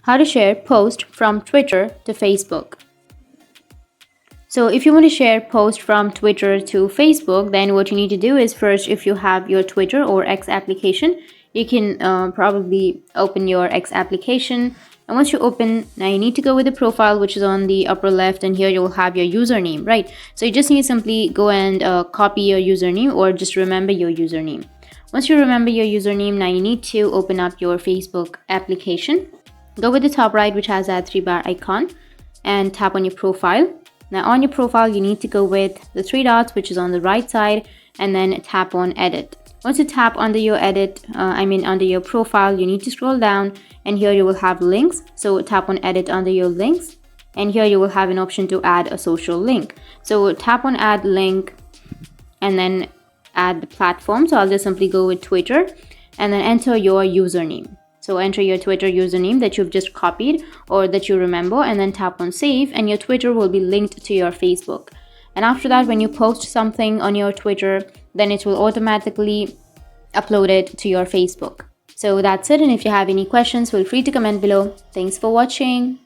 how to share post from Twitter to Facebook. So if you want to share post from Twitter to Facebook, then what you need to do is first, if you have your Twitter or X application, you can probably open your X application. And once you open, now you need to go with the profile, which is on the upper left, and here you will have your username, right? So you just need to simply go and copy your username, or just remember your username. Once you remember your username, now you need to open up your Facebook application. Go with the top right, which has that 3-bar icon, and tap on your profile. Now on your profile, you need to go with the 3 dots, which is on the right side, and then tap on edit. Once you tap under your under your profile, you need to scroll down, and here you will have links. So tap on edit under your links, and here you will have an option to add a social link. So tap on add link, and then add the platform. So I'll just simply go with Twitter, and then enter your username. So enter your Twitter username that you've just copied or that you remember, and then tap on save, and your Twitter will be linked to your Facebook. And after that, when you post something on your Twitter, then it will automatically upload it to your Facebook. So that's it. And if you have any questions, feel free to comment below. Thanks for watching.